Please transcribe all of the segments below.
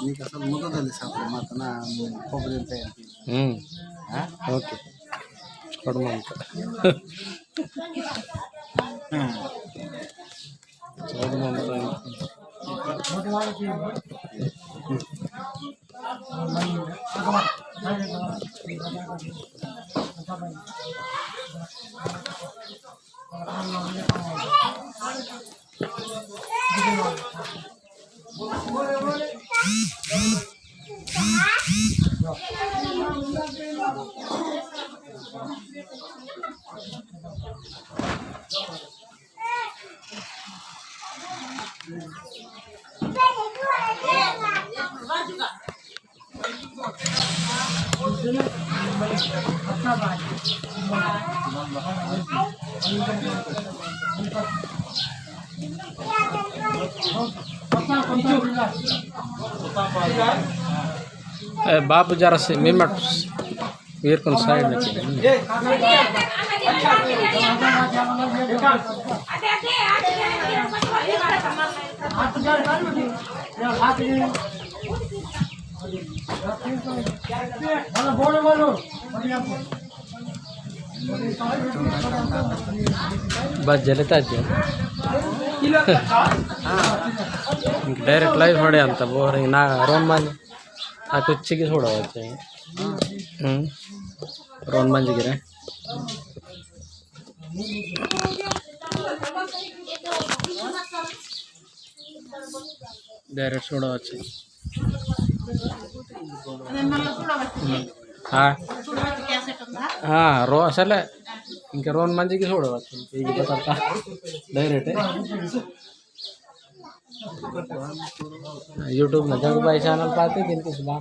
నీకు అసలు ముందు తెలుసా మాతన కొబ్బరి ఓకే కొడమంట बाप जरा से मिनट वीर को साइड में बस जलता ಡೈರೆಕ್ಟ್ ಲೈವ್ ನೋಡಿ ಅಂತ ಬೋರಿಂಗ್ ನಾ ರೋನ್ ಮಂಜ್ ಆ ಕುಚ್ಚಿಗೆ చూడవచ్చు ರೋನ್ ಮಂಜಿಗೆ డైరెక్ట్ చూడవచ్చు రో అసలే ఇంకా రోన్ మంజికి చూడవచ్చు డైరెక్ట్ यूट्यूब में जंग भाई चैनल पाते दिन की सुबह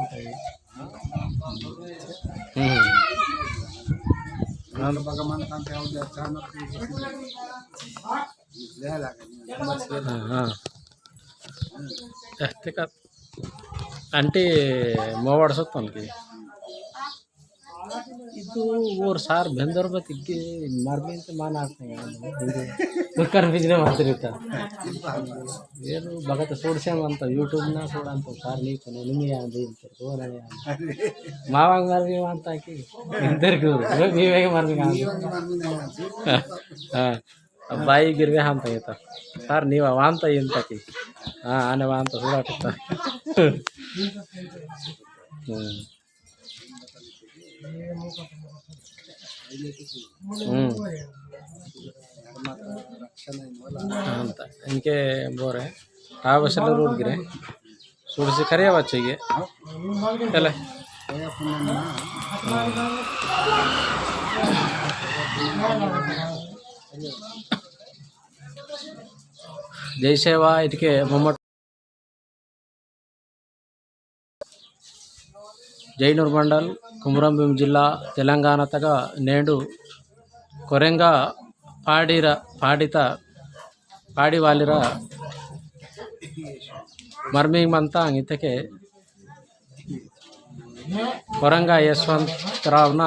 అంటే మోవాడు సొత్తనికి ಇದು ಊರು ಸಾರ್ ಬೆಂದವ್ರ ಬತ್ತಿಗೆ ಮರ್ಮಿ ಅಂತ ಮಾನಾಡ್ತಾನೆ ಬಿಜ್ನೆ ಮಾಡ್ತಿರ್ತಾರೆ ಏನು ಭಗತ ಸೋಡ್ಸ್ಯಾಮ ಅಂತ ಯೂಟ್ಯೂಬ್ನ ಸೋಡ ಅಂತ ಸಾರ್ ನೀತಾನೆ ನಿಮಗೆ ಅಂದು ಅಂತಾರೆ ತೋರಣೆ ಮಾವಾಗ ಮರ್ಮಿ ಅಂತ ಹಾಕಿ ಇಂತರ್ಗೂ ನೀವೇ ಮರ್ಮಿ ಹಾಂ ಬಾಯಿ ಗಿರ್ವೆ ಅಂತ ಆಯ್ತ ಸಾರ್ ನೀವು ವಾಂತ ಇಂತಕಿ ಹಾಂ ಆನೆ ವಾಂತ ಸೋಡಾಟ ಅಂತ ಇನ್ಕೆ ಬೋರೆ ಆ ಬಸ್ಸಲ್ಲಿ ರೋಡ್ಗಿರೆ ಸುಡಿಸಿ ಕರಿಯ ಬಚ್ಚಿಗೆ ಎಲ್ಲ జై సేవ ఇటుకే మొమ్మట్ జైనూర్ మండల్ కుమరంభీం జిల్లా తెలంగాణ తగ నేడు కొరెంగా పాడి వాలిర మర్మింగ్ మంతా ఇతకే కొరంగా యశ్వంతరావున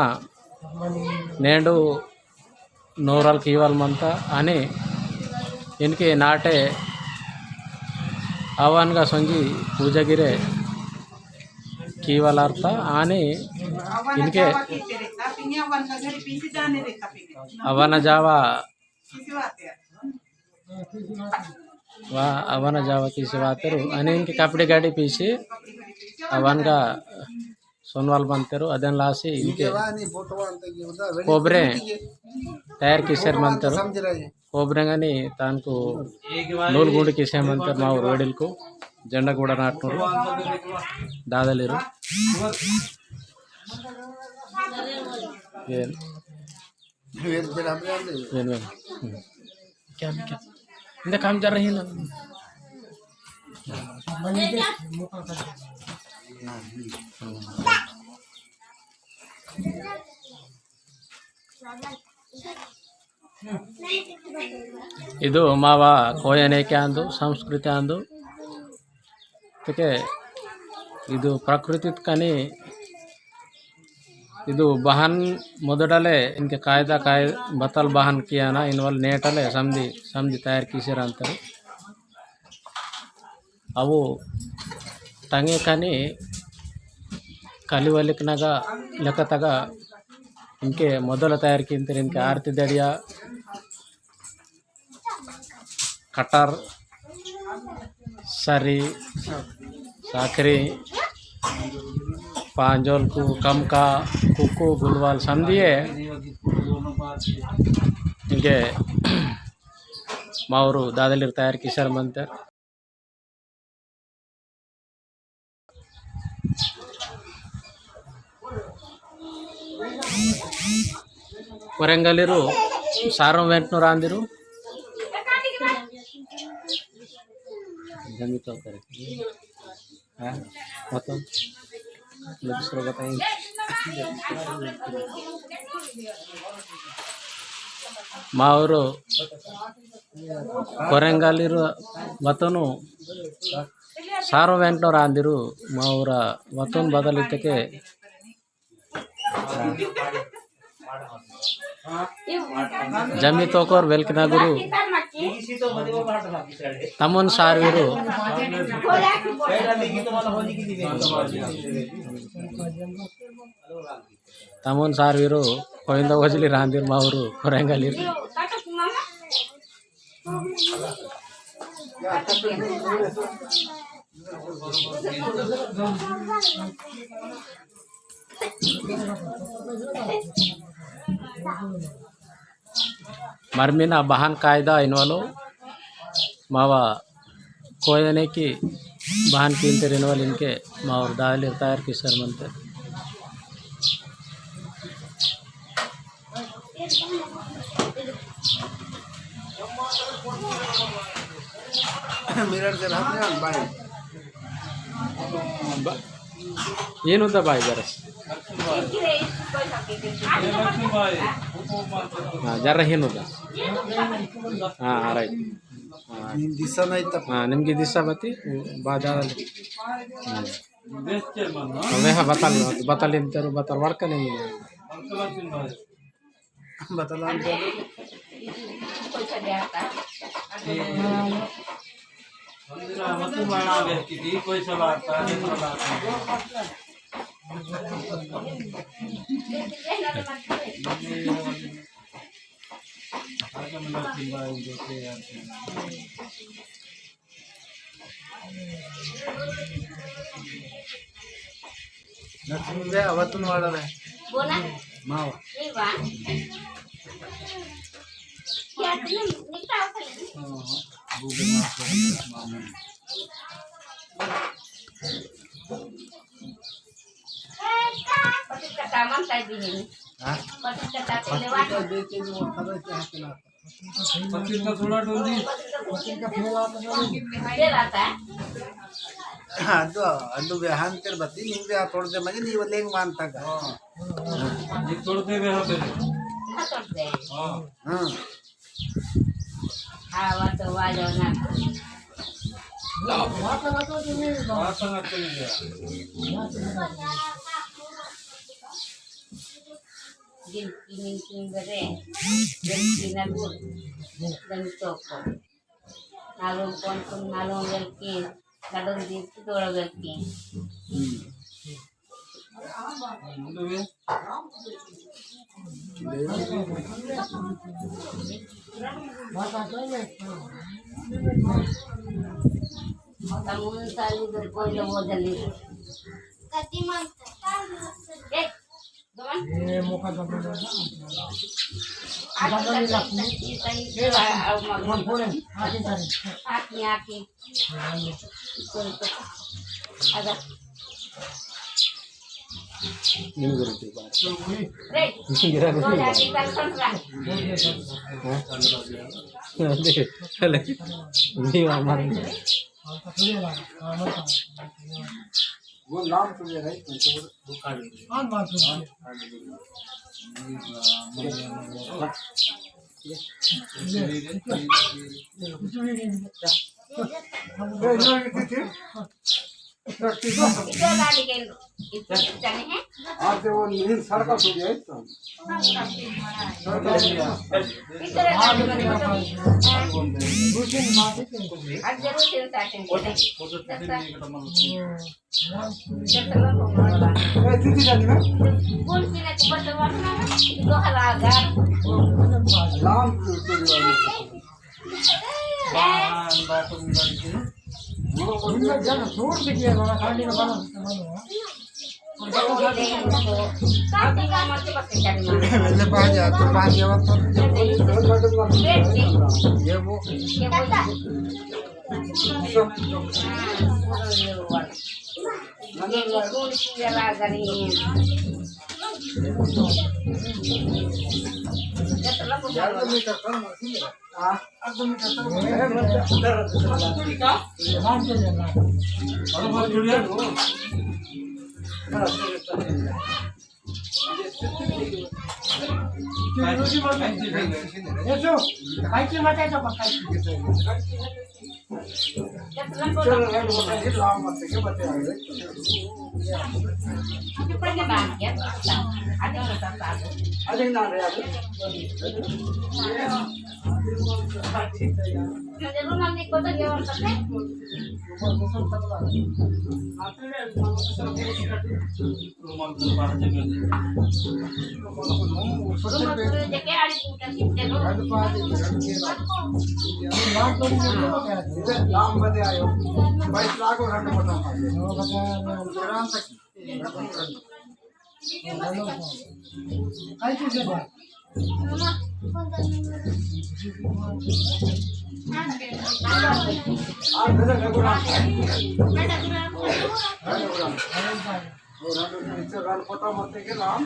నేడు నూరల్ కీవల్ మంతా అని ఇన్కి నాటే ఆహ్వాన్గా సొంగి పూజగిరే कीवालार्थ आणि इनके अवन जावा की सेवातरू आणि इनके कपड़े गाड़ी पीसी अवन का सोनवाल बनतेरू अदन लासी इनके कोबरे तैयार किसर मंतरू कोबरे गनी तानको नूल गुंड किसे मंतर माव रोडिल को జెండా కూడా నాటున్నారు దాదలేరు क्या काम चल रही है ना ಇದು ಮಾವ ಕೋಯನೇಕೆ ಅಂದು ಸಂಸ್ಕೃತಿ ಅಂದು ಅದಕ್ಕೆ ಇದು ಪ್ರಕೃತಿ ಕನಿ ಇದು ಬಹನ್ ಮೊದಲೇ इनके कायदा बतल बहन किया ना इन वाल नेटले समझी तैयार कीसर अंतर ಅವು ಟಂಗೆ ಕನಿ ಕಲಿವಲಿಕ್ನಾಗ ಲೆಕ್ಕತಾಗ ಇಂಕೆ ಮೊದಲ ತಯಾರಿಕೆ ಇಂಕೆ ಆರ್ತಿ ದಡಿಯ ಕಟಾರ್ सरी साखरी पांजोल को कमका कुकू गुलवाल समझिए इंके मावरू दादली तैयार किसर मंतर वरंगलिरू सारम वेंटनूर आंदिरू जमी तो करे हाँ मतलब दूसरा बताएं मावरू कोरेंगालिरू वतनु सारो वेंटनूर आंदिरू मावूर वतन बदलितके जमी तोकोर वेल्कनागुरु तमुन सारवीरू तमुन सारवीरू कोयंदा वजली रांदिर मावरू कोरेंगालिर मरमीना बहान कायदा इनवालो मावा कोयने की बहान कीनते इनवाल इनके मावर दाल तैयार की सर मनते मिरर के रहते हैं भाई ಏನು ಅಂತ ಬಾಯ್ ಜರಸ್ ಜರ ಏನುದ ಹಾಂ ರೈಟ್ दिशा नहीं तब ಹಾಂ ನಿಮಗೆ ದಿವಸ ಬತ್ತಿ ಬಾಜಾರಲ್ಲಿ ವೇಹ ಬತ್ತಲ್ ಬತ್ತಲ್ ಇಂತರು ಬತ್ತಲ್ ವರ್ಕ ನಿಮಗೆ बतला लक्ष्मी अवतून वाढत आहे माव ಅದು ಅದು ಹಾಂತಿರ್ ಬತ್ತಿ ನಿಮ್ಗೆ ತೊಡ್ದೆ ಮಗಿ ನೀವು ಲೇಂಗ್ ಮಾಂತಾಗ ತೊಡ್ದೇವೆ ಹೋಗ್ಬೇಕು ಹ್ಮ್ nalung kontum nalung welki nalung itu dua welki tamun sali berkoyo modali kati mantap muka वो नाम तो ये है वो काट इतने चने हैं आज वो नील सड़का हो गया तो इतने लाल वाले मतलब आज जरूर तेरे चाटेंगे ए दीदी जानी में कौन सी ना बटर वाला ना 2000 लाम पहले पाँच तो पाँच ये वो लाम बदे आयो 22 लाख और रंड मोटा फोटो मत के नाम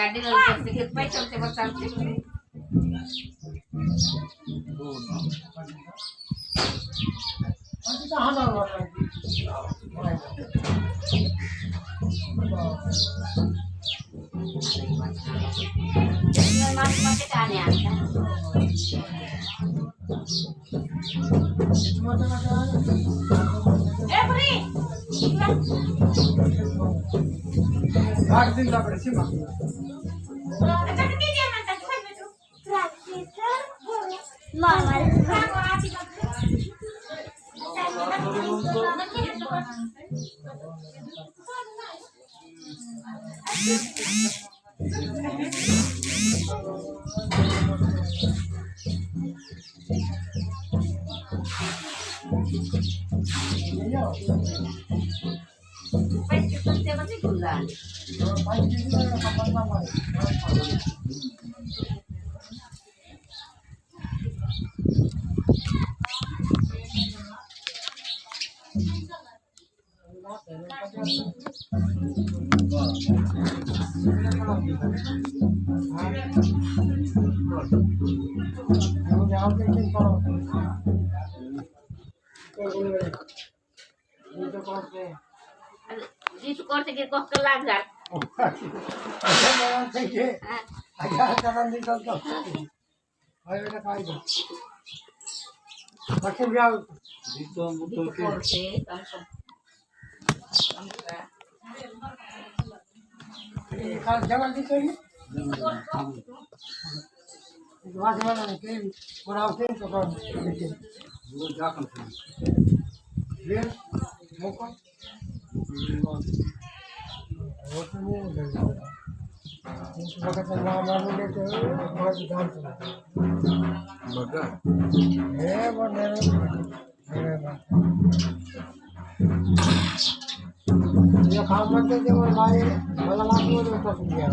गाड़ी पैसे बचाते Itu korte ke kok kelagar. itu itu porsi langsung kalau jangan di sini itu masih mana nih kurang sih tuh kan bikin biar muka Bagat ng mga manulit mga giganto. baga Meron. Ya kamat na din mga bahay. Malakas mo rin ito siya.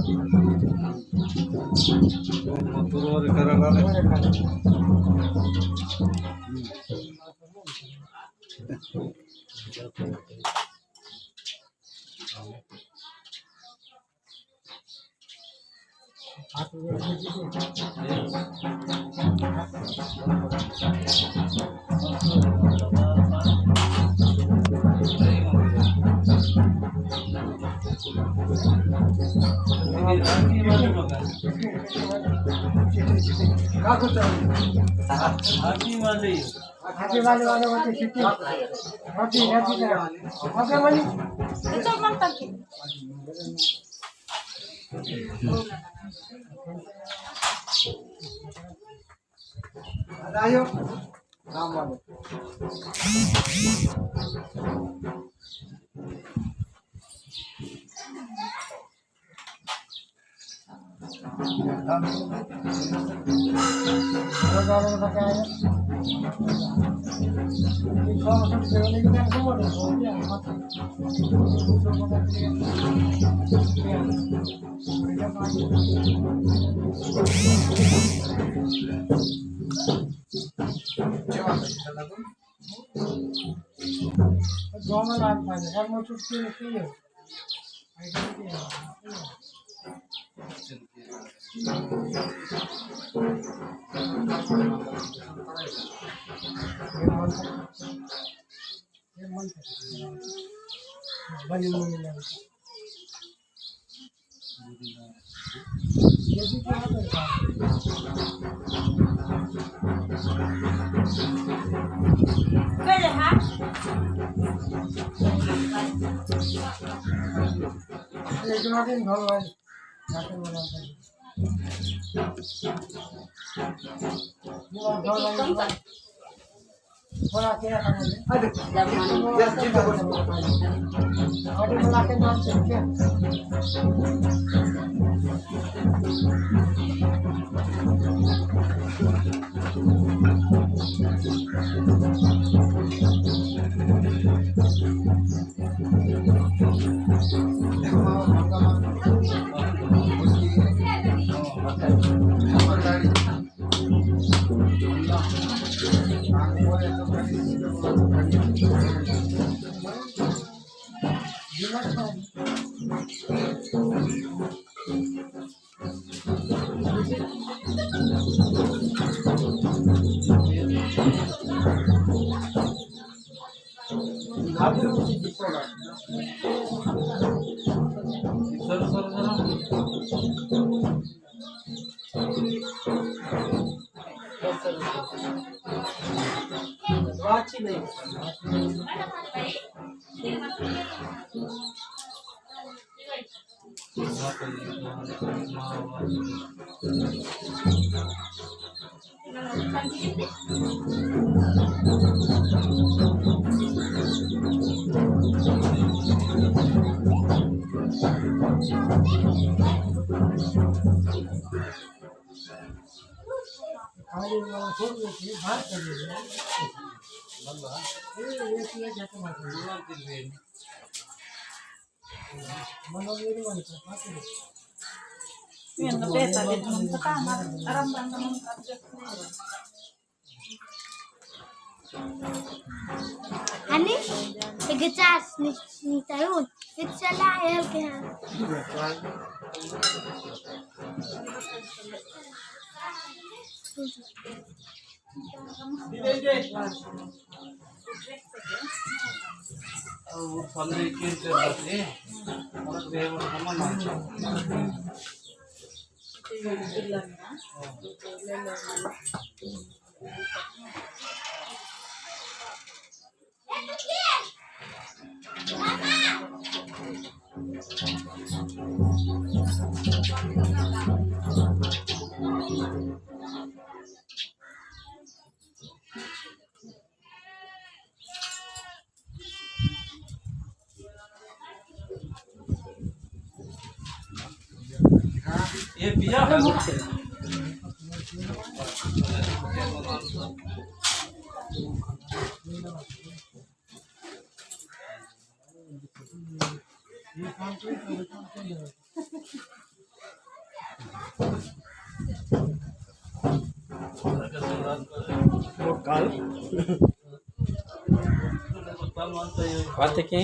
motor karalale Aku yang begitu. Kaku tahu. Hati wali waktu situ. Hati dah. Apa wali? itu mantan Ada ayo. Nama. Kalau pakai kalau sudah ini kan semua dah. Jangan apa ni, kalau mau cuci ni. Balik mo nila. Jadi apa ka? pwede ha Ito natin gawin. Natin mo lang tayo. Wala kaya kami. Aduh. Ya, kita boleh. Ada melakukan macam ya. Yan, napeta, dito naman sa kamar. Aram-ram naman ang subject na yun. Hani? Igacas ni Tayun. It's a liar kaya. Pati ki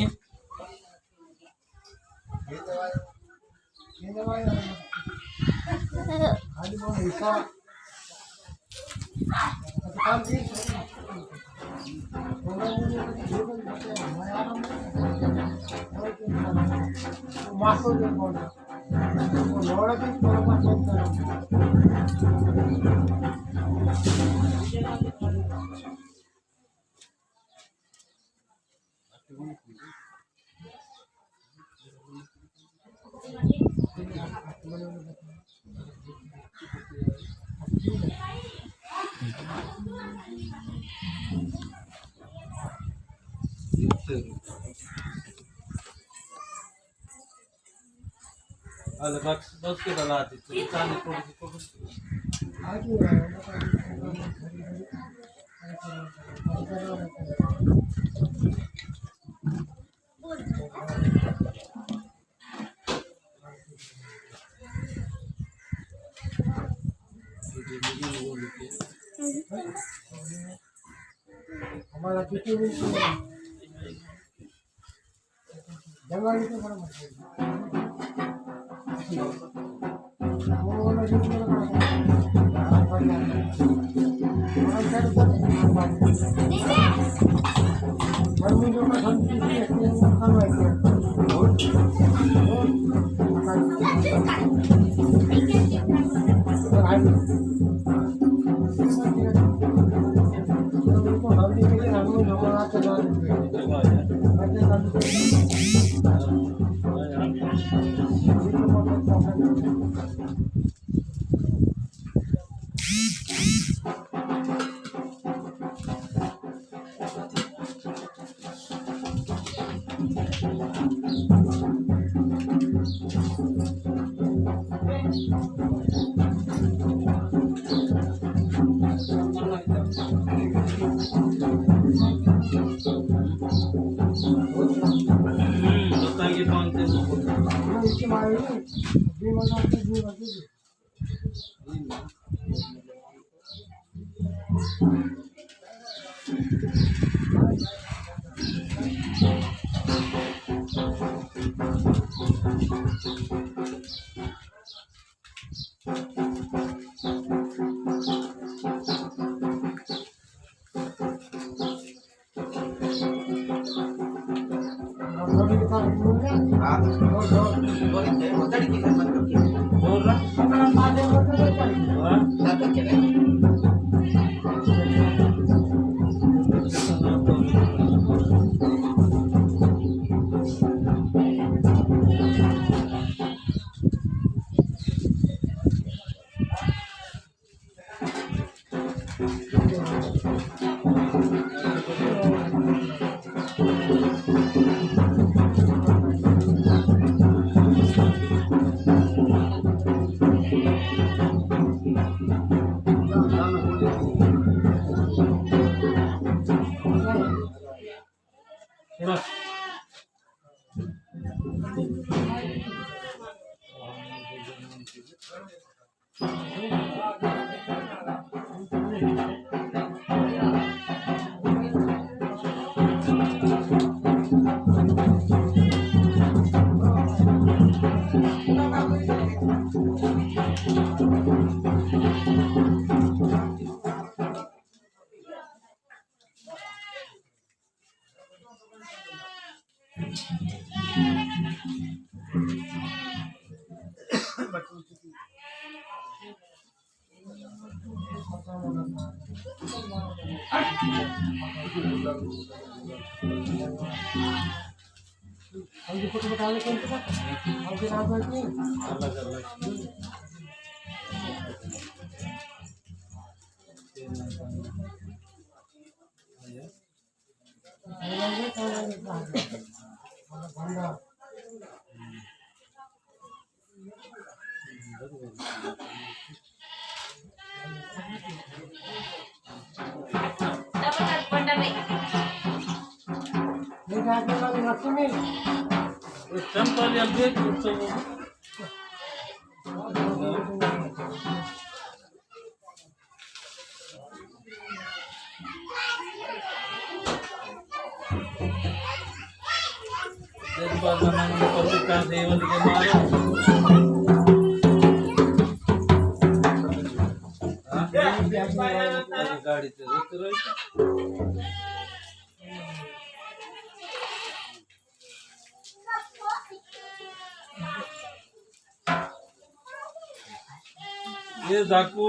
ये जाकू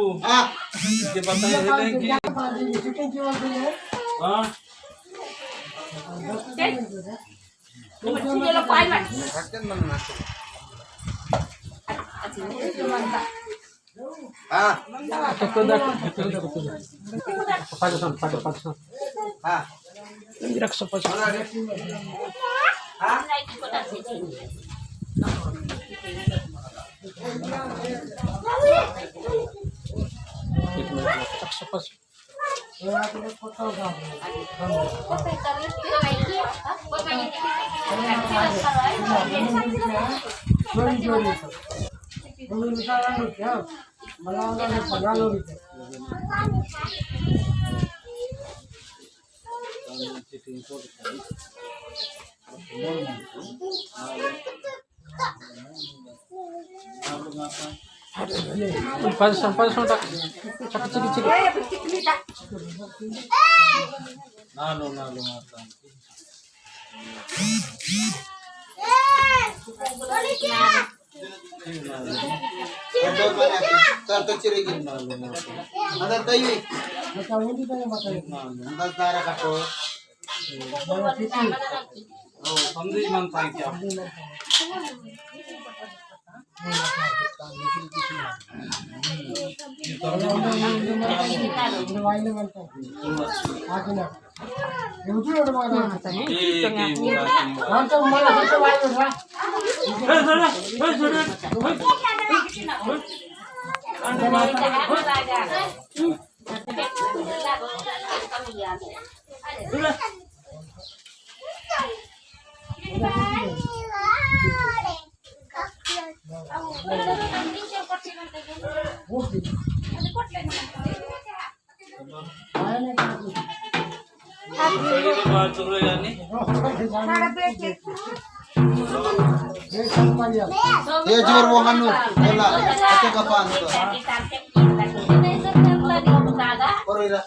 ये बताइए हेलें कि हाँ नालो माता संदेश मनता है क्या ये जोर वो हनु बोला itu kapan tuh Korira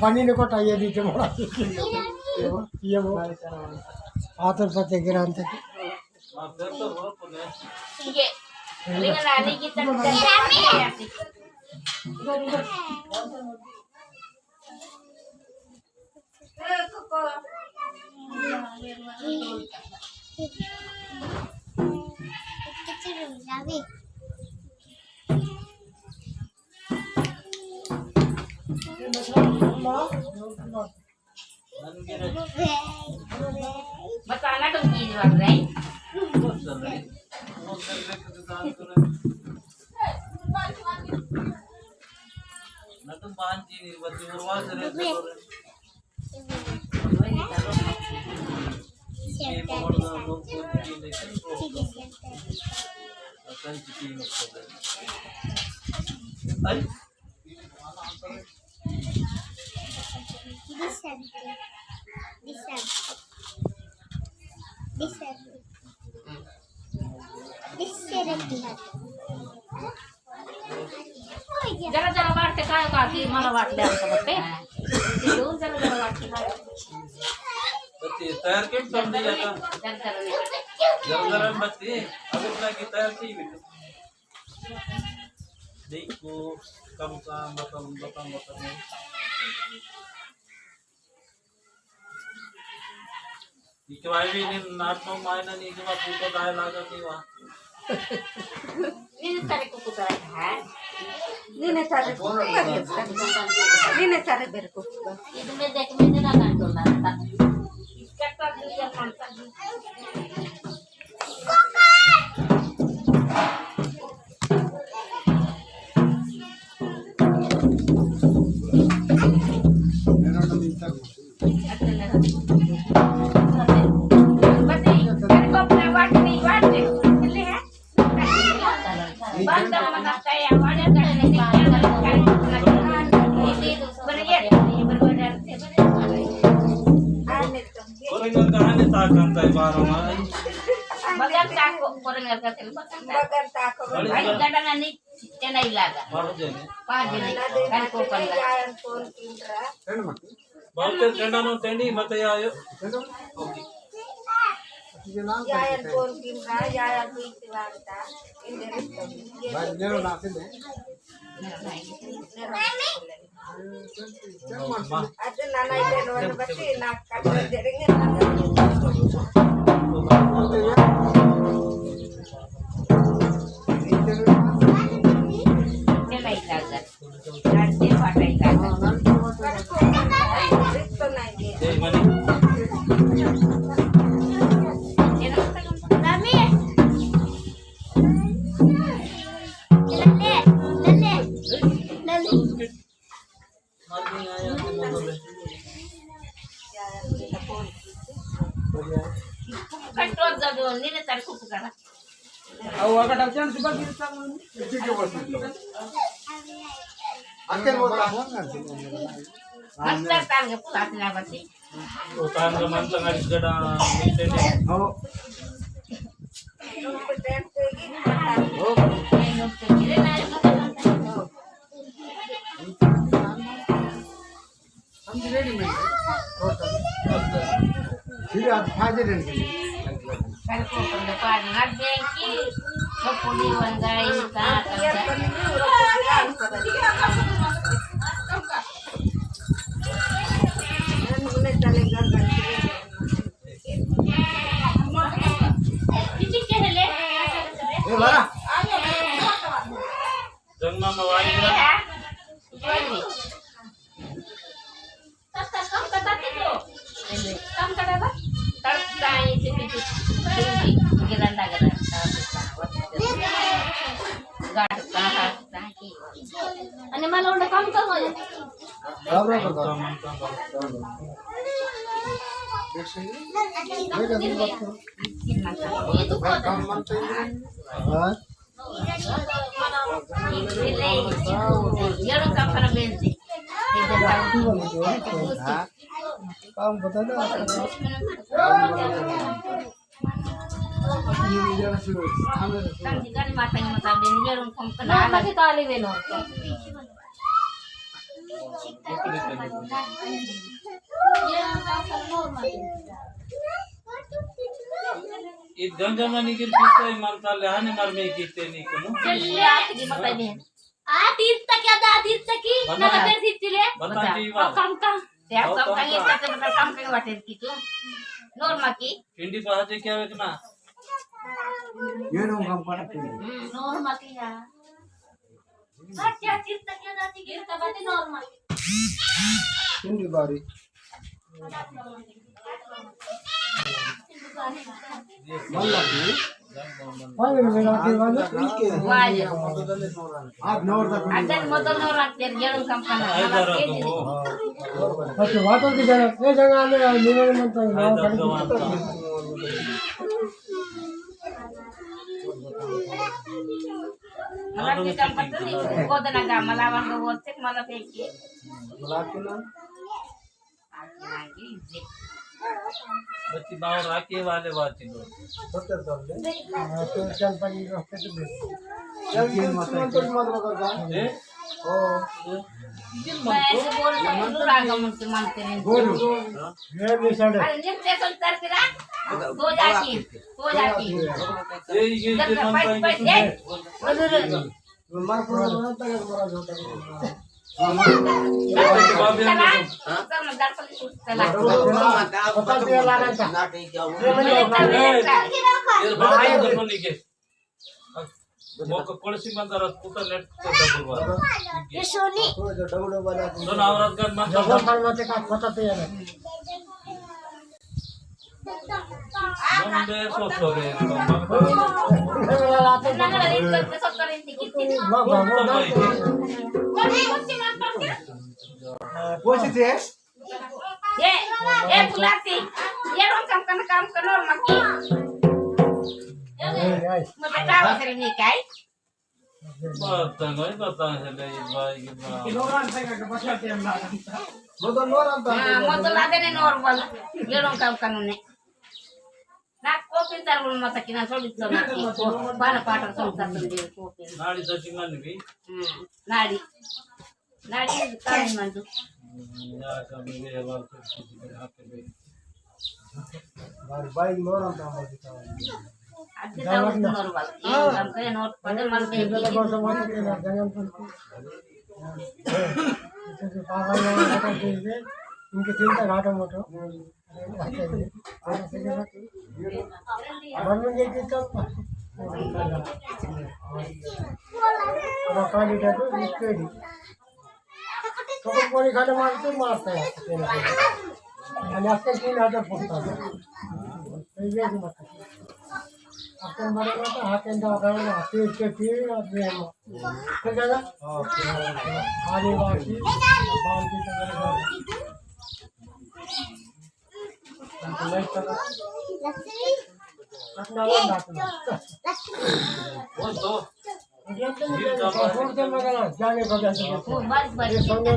पानी ने कोटा ये दी मोड़ा ये वो आतर सत्य गिरान थे बताना तुम चीज बात रही जरा जरा वाटते काय का ती मला वाटले असं वाटते घेऊन जरा जरा वाटते काय तयार केम समझी जाता जरा जरा नाही. जरा जरा बत्ती अगर लगी तयार की बेटा देखो कम बताओ इकवाई भी नहीं नाटक मायना नहीं कि बापू को गाय लागा की वहाँ ನೀನು ತಾರೆ ಕೂತಾರ ನೀನೆ ತಾರೆ ಬೇಕು ಇದು ಮೇಲೆ ನಾನು ಅಂಟೋಲ್ಲ ಅಂತ ಕೆಟ್ಟ ಮಾಡ್ತಾರೆ कोरेंगल कहानी ताकंता है बारह माह बघा टाको कोरंगल करते बगर ताको आणि गडांनी ते नाही लागा बारह जने पाच जण काय कोकणला ಯಾಯನ್ ಫೋನ್ ಕಿಂದ್ರ बहुत ठंडा नो ठंडी मत आयो ಯಾಯನ್ ಫೋನ್ ಕಿಂದ್ರ ಯಾಯನ್ ಬೀತಿವ ಅಂತ ಇಂದೆರಿಸ್ತಾರೆ ಅದು ನನ್ನ ಇದನ್ನು ಬಟ್ಟಿ ನಾಲ್ಕು ಕಡೆ ಜರಿಂಗೆ ते नाही लागत झाडते वाटायला जय मनी मालूम आया तो बोले कंट्रोल जाऊ ನೀನೆ ತಾರೆ ಕೂತಾರ ಅಂತ ತಾಂಗೆ ಪುಲಾತಿನ ಬತ್ತಿ तो तान का मन तंग गड़ा मिलते नहीं ಕರ್ಕೊಂಡು ಪಾಡಿ ನಡ್ಬೇಕಿ ಸೊಪ್ಪುಡಿ ಒಂದಾಯಿ जंगमा मवाई आणि मला एवढं काम कर एवढं काम करा बेनते काम बता दो गाडी मातांनी मता बेन एवढं काम करा आला काली बेन ये गंजमा निकल पीछे मरता ले आने मर में कीते नहीं कनु चलिए आती मता बेन आ तीर्थ क्या दा तीर्थ की ना बेन तीर्थले बता जीवा काम काम त्या सब काही येतात मता काम काही वाटेल की तू नॉर्मा की पिंडी पहाचे क्या है ना नॉर्मा की या अच्छा तीर्थ क्या दाती गिरत बाते नॉर्मा हिंदी बारी मन लगी पाणी में रात के वाले वाजे आप नौर तक अदन मोदल नो राखते गेडून काम करना अच्छा वाटर की जगह ये जगह में निवेदन मंत्र नाम मला ते काम करतो नी कोदना का मला वांग होते मला पैकी बच्ची बाव राके वाले बाती लो तो चल पानी रास्ते तो दे ए ओ मैं बोल बोल रागा म्हणते मानते रे गोलू ये मिसाल अरे नित्य संतर करा तो जाती ए ये जब मन पैसे पैसे ए अरे मर पड़ा तक बड़ा होता चला चल दर्शन चला पता दिया लगा था ये भाई दोनों निके मोक कोळसी मंदार कुता नेट डबल ये सोनी दोन आवरात गन जब मंदार फरमाते का पता तो यार मंदे सोसोरे नंगला इतकं सत्तर इंची किती ये फुलाती ये रोज काम करणार मग मग काय करे मी काय पता नहीं पता है ले भाई के ಮೊದಲು ಅದೇನೆ ನೋಡ್ಬಲ್ಲ ಏನೋ ಕಾನೂನೆ ನಾ ಕೋಪಿ ತರಗಳು ಮತ್ತಕ್ಕೆ ನಾ ಸೊಡಿತ್ತು ಬಾಲ ಪಾಠ ಸಂತಾಂತಂದೇವಿ ಕೋಪಿ नाड़ी सची मनवी ನಾಡಿ ನಾಡಿ ಕಾಯಿ ಮಂದು या कमी ले बार कुछ हाथ पे बाइक नोरंತ ಅಜ್ಜಿ ನೋಡ್ಬಲ್ಲ ನಮ್ಮ ಕೈ ನೋಡ್ ಪದೇ ಮಾಡ್ದೆ इनके चिंता घाटा मोटो कोणी खाणे मारते मारता आणि आजकाल 3,000 फुटतात आपण बरोबर हातांचा वगैरे हाती इतके आदिवासी वो तो जाने बघा बारीक बारीक संघ